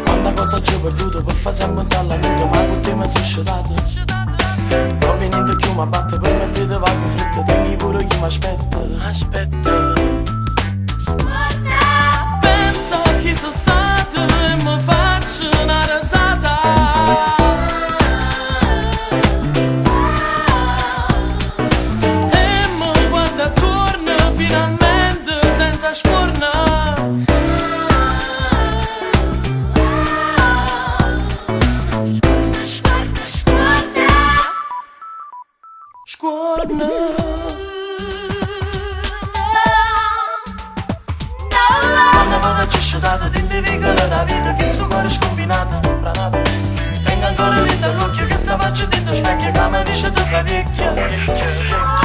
Quanta cosa ci ho perduto per fare sempre un saluto, ma con te mi sono scedato. Proveniente più mi batte, permettete vago fritto, tengi pure chi mi aspetta. Penso a chi sono stato e mi faccio una rasata. E mi guarda attorno finalmente senza scorna. Scorna. Quando vado ci scedato, dimmi piccola la vita che sto cuore è sconfinato. Tengo ancora dentro l'occhio che sta faccia dentro specchio che mi dice tu fai vecchia.